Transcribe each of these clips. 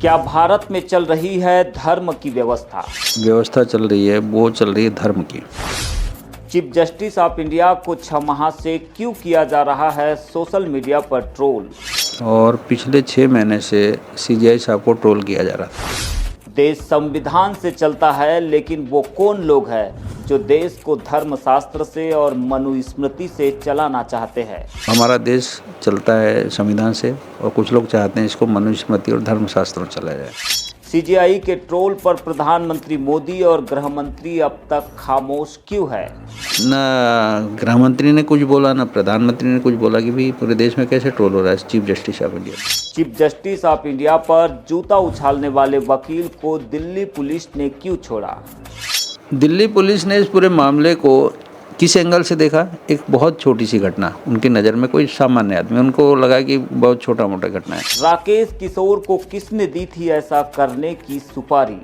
क्या भारत में चल रही है धर्म की व्यवस्था? व्यवस्था चल रही है, वो चल रही है धर्म की। चीफ जस्टिस ऑफ इंडिया को 6 माह से क्यों किया जा रहा है सोशल मीडिया पर ट्रोल? और पिछले 6 महीने से सीजीआई साहब को ट्रोल किया जा रहा था। देश संविधान से चलता है, लेकिन वो कौन लोग हैं जो देश को धर्मशास्त्र से और मनुस्मृति से चलाना चाहते हैं? हमारा देश चलता है संविधान से और कुछ लोग चाहते हैं इसको मनुस्मृति और धर्मशास्त्र में चलाया जाए। सीजेआई के ट्रोल पर प्रधानमंत्री मोदी और गृह मंत्री अब तक खामोश क्यों है? ना गृह मंत्री ने कुछ बोला, ना प्रधानमंत्री ने कुछ बोला कि भाई पूरे देश में कैसे ट्रोल हो रहा है chief justice of India. Chief justice of India पर जूता उछालने वाले वकील को दिल्ली पुलिस ने क्यों छोड़ा? दिल्ली पुलिस ने इस पूरे मामले को किस एंगल से देखा? एक बहुत छोटी सी घटना, उनकी नज़र में कोई सामान्य आदमी, उनको लगा कि बहुत छोटा मोटा घटना है। राकेश किशोर को किसने दी थी ऐसा करने की सुपारी?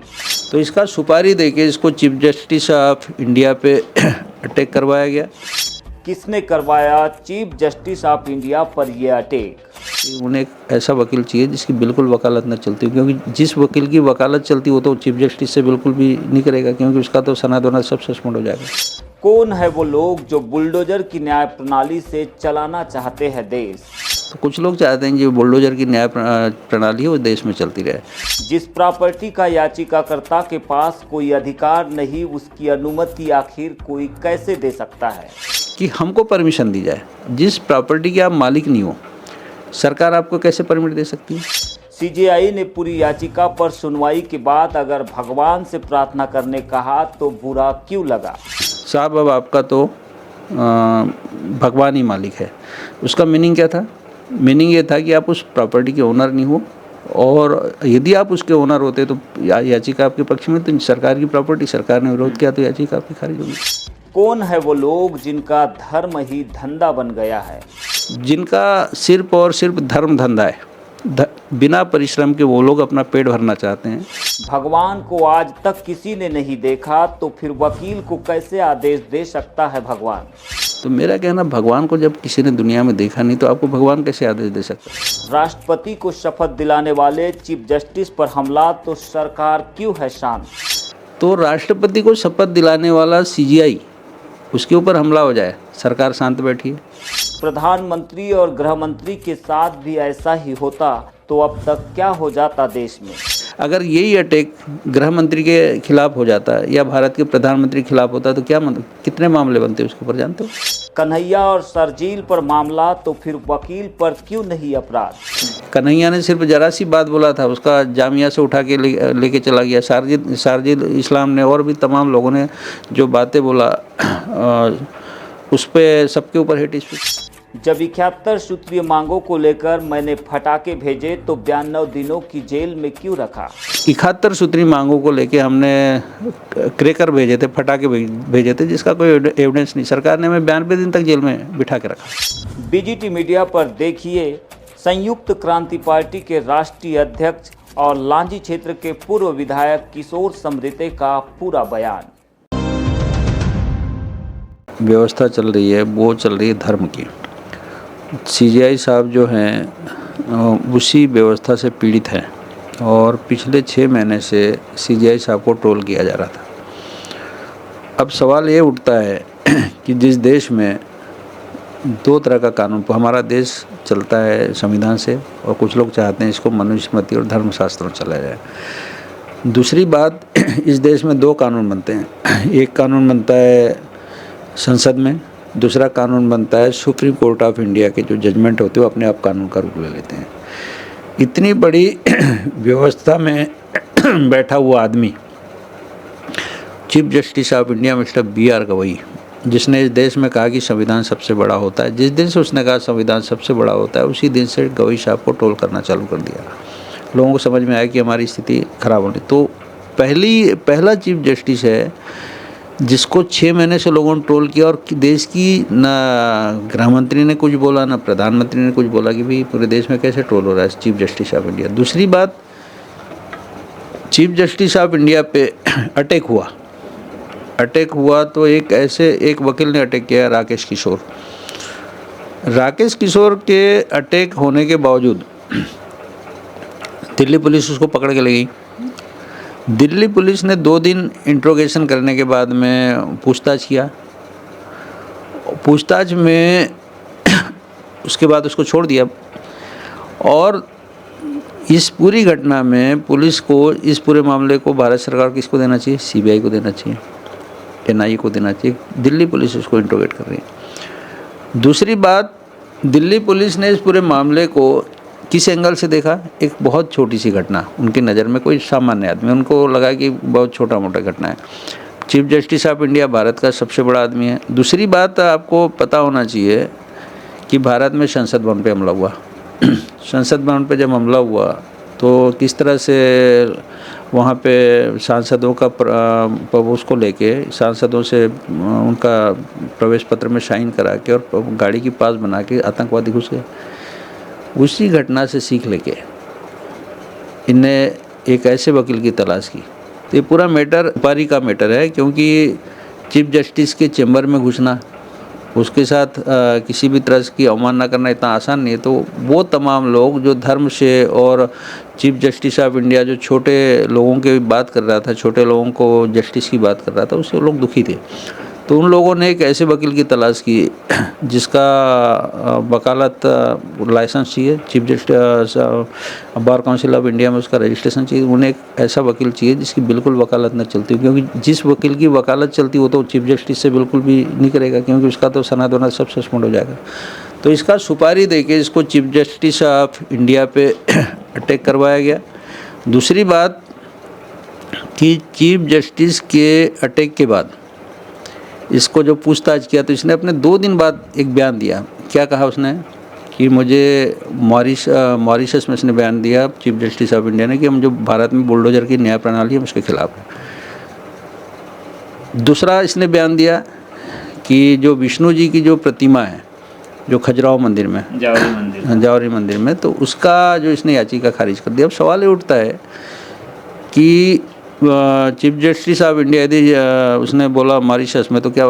तो इसका सुपारी देके इसको चीफ जस्टिस ऑफ इंडिया पे अटैक करवाया गया। किसने करवाया चीफ जस्टिस ऑफ इंडिया पर यह अटैक? उन्हें एक ऐसा वकील चाहिए जिसकी बिल्कुल वकालत न चलती, क्योंकि जिस वकील की वकालत चलती वो तो चीफ जस्टिस से बिल्कुल भी नहीं करेगा, क्योंकि उसका तो सनातन सब सस्पेंड हो जाएगा। कौन है वो लोग जो बुलडोजर की न्याय प्रणाली से चलाना चाहते हैं देश? तो कुछ लोग चाहते हैं कि बुलडोजर की न्याय प्रणाली है वो देश में चलती रहे। जिस प्रॉपर्टी का याचिकाकर्ता के पास कोई अधिकार नहीं, उसकी अनुमति आखिर कोई कैसे दे सकता है? कि हमको परमिशन दी जाए, जिस प्रॉपर्टी के आप मालिक नहीं हो सरकार आपको कैसे परमिट दे सकती है? सीजेआई ने पूरी याचिका पर सुनवाई के बाद अगर भगवान से प्रार्थना करने कहा तो बुरा क्यों लगा? साहब अब आपका तो भगवान ही मालिक है। उसका मीनिंग क्या था? मीनिंग ये था कि आप उस प्रॉपर्टी के ओनर नहीं हो, और यदि आप उसके ओनर होते तो याचिका आपके पक्ष में, तो सरकार की प्रॉपर्टी सरकार ने विरोध किया तो याचिका आपकी खारिज होगी। कौन है वो लोग जिनका धर्म ही धंधा बन गया है? जिनका सिर्फ और सिर्फ धर्म धंधा है, बिना परिश्रम के वो लोग अपना पेट भरना चाहते हैं। भगवान को आज तक किसी ने नहीं देखा, तो फिर वकील को कैसे आदेश दे सकता है भगवान? तो मेरा कहना, भगवान को जब किसी ने दुनिया में देखा नहीं तो आपको भगवान कैसे आदेश दे सकता है? राष्ट्रपति को शपथ दिलाने वाले चीफ जस्टिस पर हमला, तो सरकार क्यों है शांत? तो राष्ट्रपति को शपथ दिलाने वाला सीजीआई, उसके ऊपर हमला हो जाए, सरकार शांत बैठी है। प्रधानमंत्री और गृह मंत्री के साथ भी ऐसा ही होता तो अब तक क्या हो जाता देश में? अगर यही अटैक गृह मंत्री के खिलाफ हो जाता या भारत के प्रधानमंत्री के खिलाफ होता तो क्या कितने मामले बनते उसके ऊपर जानते हो? कन्हैया और शर्जील पर मामला, तो फिर वकील पर क्यों नहीं अपराध? कन्हैया ने सिर्फ जरा सी बात बोला था, उसका जामिया से उठा के लेके चला गया। शारजिल इस्लाम ने और भी तमाम लोगों ने जो बातें बोला उस पर सबके ऊपर हेट स्पीच। जब 71 सूत्रीय मांगों को लेकर मैंने फटाके भेजे तो 92 दिनों की जेल में क्यों रखा? 71 सूत्रीय मांगों को लेके हमने क्रैकर भेजे थे, फटाके भेजे थे, जिसका कोई एविडेंस नहीं। सरकार ने हमें 92 दिन तक जेल में बिठा के रखा। बीजीटी मीडिया पर देखिए संयुक्त क्रांति पार्टी के राष्ट्रीय अध्यक्ष और लांजी क्षेत्र के पूर्व विधायक किशोर समृते का पूरा बयान। व्यवस्था चल रही है, वो चल रही है धर्म की। सीजीआई साहब जो हैं उसी व्यवस्था से पीड़ित हैं, और पिछले 6 महीने से सीजीआई साहब को ट्रोल किया जा रहा था। अब सवाल ये उठता है कि जिस देश में 2 तरह का कानून, हमारा देश चलता है संविधान से और कुछ लोग चाहते हैं इसको मनुस्मृति और धर्मशास्त्र में चलाया जाए। दूसरी बात, इस देश में 2 कानून बनते हैं। एक कानून बनता है संसद में, दूसरा कानून बनता है सुप्रीम कोर्ट ऑफ इंडिया के जो जजमेंट होते हैं वो अपने आप कानून का रूप ले लेते हैं। इतनी बड़ी व्यवस्था में बैठा हुआ आदमी chief justice of India mister BR Gavai, जिसने इस देश में कहा कि संविधान सबसे बड़ा होता है, जिस दिन से उसने कहा संविधान सबसे बड़ा होता है उसी दिन से गवई साहब को ट्रोल करना चालू कर दिया। लोगों को समझ में आया कि हमारी स्थिति खराब होनी। तो पहला चीफ जस्टिस है जिसको 6 महीने से लोगों ने ट्रोल किया, और देश की ना गृह मंत्री ने कुछ बोला, ना प्रधानमंत्री ने कुछ बोला कि भाई पूरे देश में कैसे ट्रोल हो रहा है चीफ जस्टिस ऑफ इंडिया। दूसरी बात, चीफ जस्टिस ऑफ इंडिया पे अटैक हुआ तो एक वकील ने अटैक किया, राकेश किशोर के अटैक होने के बावजूद दिल्ली पुलिस उसको पकड़ के ले गई। दिल्ली पुलिस ने 2 दिन इंट्रोगेशन करने के बाद में पूछताछ किया। पूछताछ में उसके बाद उसको छोड़ दिया। और इस पूरी घटना में पुलिस को, इस पूरे मामले को भारत सरकार किसको देना चाहिए? सीबीआई को देना चाहिए, एनआईए को देना चाहिए। दिल्ली पुलिस उसको इंट्रोगेट कर रही है। दूसरी बात, दिल्ली पुलिस ने इस पूरे मामले को किस एंगल से देखा? एक बहुत छोटी सी घटना, उनकी नज़र में कोई सामान्य आदमी, उनको लगा कि बहुत छोटा मोटा घटना है। Chief justice of India Bharat का सबसे बड़ा आदमी है। दूसरी बात आपको पता होना चाहिए कि भारत में संसद भवन पे हमला हुआ। संसद भवन पे जब हमला हुआ तो किस तरह से वहाँ पे सांसदों का उसको लेके सांसदों से उनका प्रवेश पत्र में साइन करा के और गाड़ी की पास बना के आतंकवादी घुस गए। उसी घटना से सीख लेके इनने एक ऐसे वकील की तलाश की। तो ये पूरा मैटर व्यापारी का मैटर है, क्योंकि चीफ जस्टिस के चैम्बर में घुसना, उसके साथ किसी भी तरह की अवमानना करना इतना आसान नहीं है। तो वो तमाम लोग जो धर्म से और चीफ जस्टिस ऑफ इंडिया जो छोटे लोगों की बात कर रहा था, छोटे लोगों को जस्टिस की बात कर रहा था, उससे लोग दुखी थे। तो उन लोगों ने एक ऐसे वकील की तलाश की जिसका वकालत लाइसेंस चाहिए, chief justice bar council of India में उसका रजिस्ट्रेशन चाहिए। उन्हें एक ऐसा वकील चाहिए जिसकी बिल्कुल वकालत न चलती हो, क्योंकि जिस वकील की वकालत चलती हो तो चीफ जस्टिस से बिल्कुल भी नहीं करेगा, क्योंकि उसका तो सनद वनद सब सस्पेंड हो जाएगा। तो इसका सुपारी देके इसको चीफ जस्टिस ऑफ इंडिया पे अटैक करवाया गया। दूसरी बात कि चीफ जस्टिस के अटैक के बाद इसको जो पूछताछ किया तो इसने अपने 2 दिन बाद एक बयान दिया। क्या कहा उसने कि मुझे मॉरिशस में इसने बयान दिया चीफ जस्टिस ऑफ इंडिया ने कि हम जो भारत में बुलडोजर की न्याय प्रणाली है उसके खिलाफ है। दूसरा इसने बयान दिया कि जो विष्णु जी की जो प्रतिमा है जो खजुराहो मंदिर में, जावरी मंदिर में, तो उसका जो इसने याचिका खारिज कर दिया। अब सवाल ये उठता है कि चीफ जस्टिस ऑफ इंडिया यदि उसने बोला मॉरिशस में, तो क्या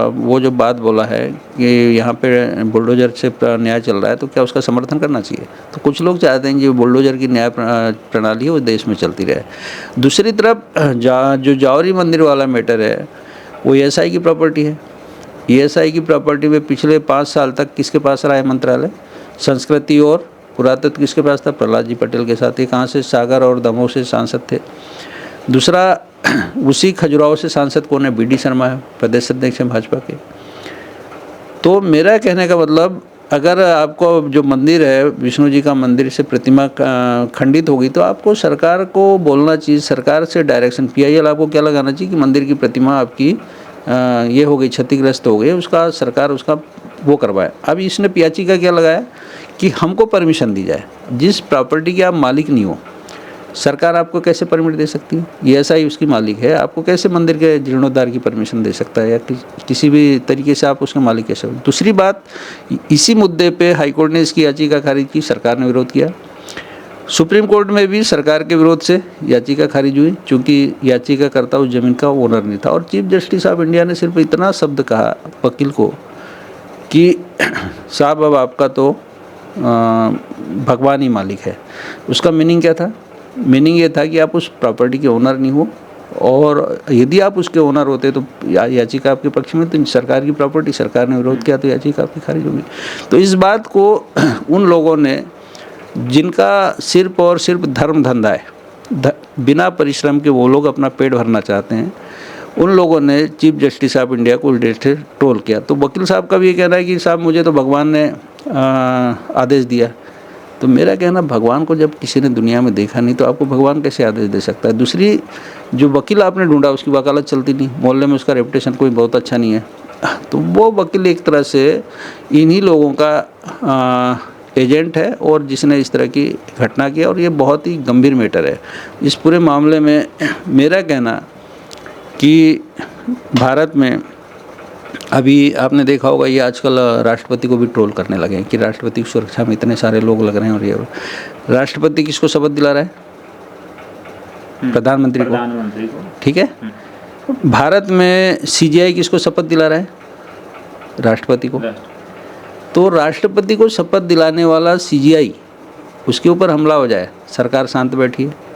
वो जो बात बोला है कि यहाँ पे बुलडोजर से न्याय चल रहा है, तो क्या उसका समर्थन करना चाहिए? तो कुछ लोग चाहते हैं कि बुलडोजर की न्याय प्रणाली है वो देश में चलती रहे। दूसरी तरफ जो जावरी मंदिर वाला मैटर है वो ईएसआई की प्रॉपर्टी है। ईएसआई की प्रॉपर्टी में पिछले 5 साल तक किसके पास रहा है मंत्रालय? संस्कृति और पुरातत्व किसके पास था? प्रहलाद जी पटेल के साथ। ये कहाँ से? सागर और दमोह से सांसद थे। दूसरा, उसी खजुराहो से सांसद कौन है? बीडी शर्मा है, प्रदेश अध्यक्ष हैं भाजपा के। तो मेरा कहने का मतलब, अगर आपको जो मंदिर है विष्णु जी का मंदिर से प्रतिमा खंडित होगी तो आपको सरकार को बोलना चाहिए, सरकार से डायरेक्शन, पीआईएल आपको क्या लगाना चाहिए कि मंदिर की प्रतिमा आपकी ये हो गई, क्षतिग्रस्त हो गई, उसका सरकार उसका वो करवाए। अब इसने पियाची का क्या लगाया कि हमको परमिशन दी जाए। जिस प्रॉपर्टी के आप मालिक नहीं हो, सरकार आपको कैसे परमिट दे सकती है? ईएसआई उसकी मालिक है, आपको कैसे मंदिर के जीर्णोद्धार की परमिशन दे सकता है, या किसी भी तरीके से आप उसके मालिक कैसे हो? दूसरी बात, इसी मुद्दे पे हाईकोर्ट ने इसकी याचिका खारिज की, सरकार ने विरोध किया। सुप्रीम कोर्ट में भी सरकार के विरोध से याचिका खारिज हुई, चूँकि याचिकाकर्ता उस जमीन का ओनर नहीं था। और चीफ जस्टिस ऑफ इंडिया ने सिर्फ इतना शब्द कहा वकील को कि साहब अब आपका तो भगवान ही मालिक है। उसका मीनिंग क्या था? मीनिंग ये था कि आप उस प्रॉपर्टी के ओनर नहीं हो, और यदि आप उसके ओनर होते तो याचिका आपके पक्ष में, तो सरकार की प्रॉपर्टी, सरकार ने विरोध किया तो याचिका आपकी खारिज होगी। तो इस बात को उन लोगों ने जिनका सिर्फ और सिर्फ धर्म धंधा है, बिना परिश्रम के वो लोग अपना पेट भरना चाहते हैं, उन लोगों ने चीफ जस्टिस ऑफ इंडिया को उल्टे से ट्रोल किया। तो वकील साहब का भी ये कहना है कि साहब मुझे तो भगवान ने आदेश दिया। तो मेरा कहना, भगवान को जब किसी ने दुनिया में देखा नहीं तो आपको भगवान कैसे आदेश दे सकता है? दूसरी, जो वकील आपने ढूंढा उसकी वकालत चलती नहीं, मोहल्ले में उसका रेपुटेशन कोई बहुत अच्छा नहीं है, तो वो वकील एक तरह से इन्हीं लोगों का एजेंट है और जिसने इस तरह की घटना की। और ये बहुत ही गंभीर मैटर है। इस पूरे मामले में मेरा कहना कि भारत में अभी आपने देखा होगा, ये आजकल राष्ट्रपति को भी ट्रोल करने लगे हैं कि राष्ट्रपति की सुरक्षा में इतने सारे लोग लग रहे हैं। और ये राष्ट्रपति किसको शपथ दिला रहा है? प्रधानमंत्री को। ठीक है। भारत में सीजीआई किसको शपथ दिला रहा है? राष्ट्रपति को। तो राष्ट्रपति को शपथ दिलाने वाला सीजीआई उसके ऊपर हमला हो जाए, सरकार शांत बैठी है।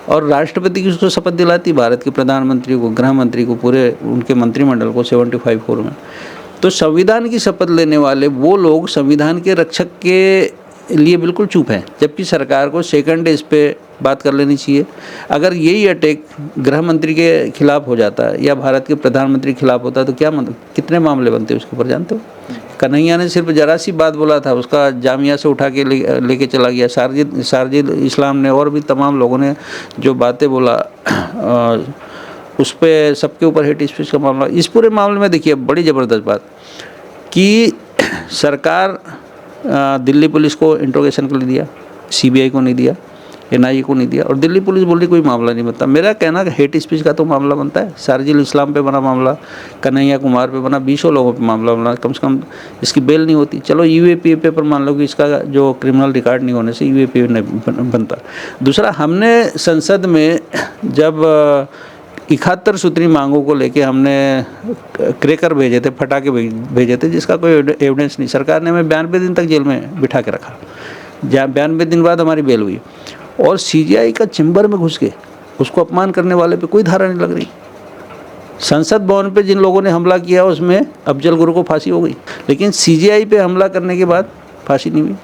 और राष्ट्रपति की उसको शपथ दिलाती, भारत के प्रधानमंत्री को, गृह मंत्री को, पूरे उनके मंत्रिमंडल को 75 में। तो संविधान की शपथ लेने वाले वो लोग संविधान के रक्षक के लिए बिल्कुल चुप हैं, जबकि सरकार को सेकंड इस पे बात कर लेनी चाहिए। अगर यही अटैक गृह मंत्री के खिलाफ हो जाता है या भारत के प्रधानमंत्री के खिलाफ होता तो क्या मतलब कितने मामले बनते उसके ऊपर, जानते हो? कन्हैया ने सिर्फ जरा सी बात बोला था, उसका जामिया से उठा के लेके चला गया। शारजिल इस्लाम ने और भी तमाम लोगों ने जो बातें बोला, उस पर सबके ऊपर हेट स्पीच का मामला। इस पूरे मामले में देखिए बड़ी ज़बरदस्त बात कि सरकार दिल्ली पुलिस को इंट्रोगेशन के लिए दिया, CBI को नहीं दिया, NIA को नहीं दिया, और दिल्ली पुलिस बोल रही कोई मामला नहीं बनता। मेरा कहना है हेट स्पीच का तो मामला बनता है। शारजिल इस्लाम पे बना मामला, कन्हैया कुमार पे बना, 20 लोगों पे मामला बना, कम से कम इसकी बेल नहीं होती। चलो UAPA पर मान लो कि इसका जो क्रिमिनल रिकॉर्ड नहीं होने से UAPA नहीं बनता। दूसरा, हमने संसद में जब 71 सूत्री मांगों को लेके हमने क्रैकर भेजे थे, फटाके भेजे थे, जिसका कोई एविडेंस नहीं। सरकार ने हमें 92 दिन तक जेल में बिठा के रखा, 92 दिन बाद हमारी बेल हुई। और CGI का चैम्बर में घुस के उसको अपमान करने वाले पे कोई धारा नहीं लग रही। संसद भवन पे जिन लोगों ने हमला किया उसमें अफजल गुरु को फांसी हो गई, लेकिन CGI पे हमला करने के बाद फांसी नहीं हुई।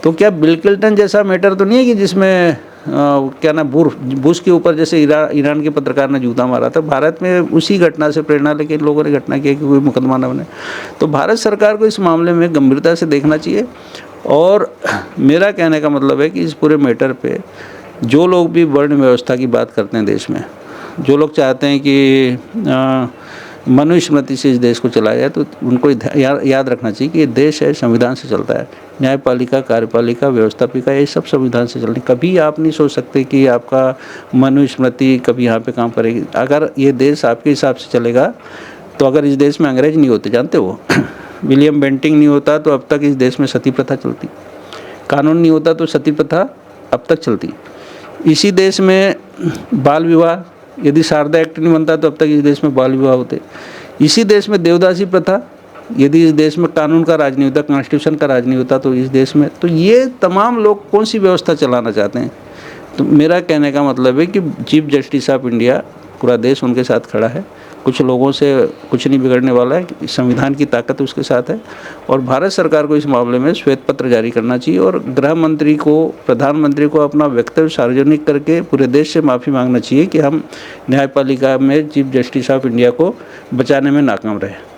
तो क्या बिल क्लिंटन जैसा मैटर तो नहीं है कि जिसमें क्या ना बुश के ऊपर जैसे ईरान के पत्रकार ने जूता मारा था। भारत में उसी घटना से प्रेरणा लेके लोगों ने घटना किया कि कोई मुकदमा न बने। तो भारत सरकार को इस मामले में गंभीरता से देखना चाहिए। और मेरा कहने का मतलब है कि इस पूरे मैटर पे जो लोग भी वर्ण व्यवस्था की बात करते हैं देश में, जो लोग चाहते हैं कि मनुस्मृति से इस देश को चलाया जाए, तो उनको याद रखना चाहिए कि ये देश है, संविधान से चलता है। न्यायपालिका, कार्यपालिका, व्यवस्थापिका, ये सब संविधान से चलती। कभी आप नहीं सोच सकते कि आपका मनुस्मृति कभी यहाँ पे काम करेगी। अगर ये देश आपके हिसाब से चलेगा तो अगर इस देश में अंग्रेज नहीं होते, जानते हो विलियम बेंटिंग नहीं होता तो अब तक इस देश में सती प्रथा चलती। कानून नहीं होता तो सती प्रथा अब तक चलती। इसी देश में बाल विवाह, यदि शारदा एक्ट नहीं बनता तो अब तक इस देश में बाल विवाह होते। इसी देश में देवदासी प्रथा, यदि इस देश में कानून का राज नहीं होता, कॉन्स्टिट्यूशन का राज नहीं होता तो इस देश में, तो ये तमाम लोग कौन सी व्यवस्था चलाना चाहते हैं? तो मेरा कहने का मतलब है कि चीफ जस्टिस ऑफ इंडिया, पूरा देश उनके साथ खड़ा है। कुछ लोगों से कुछ नहीं बिगड़ने वाला है, संविधान की ताकत उसके साथ है। और भारत सरकार को इस मामले में श्वेत पत्र जारी करना चाहिए और गृह मंत्री को, प्रधानमंत्री को अपना वक्तव्य सार्वजनिक करके पूरे देश से माफ़ी मांगना चाहिए कि हम न्यायपालिका में चीफ जस्टिस ऑफ इंडिया को बचाने में नाकाम रहे।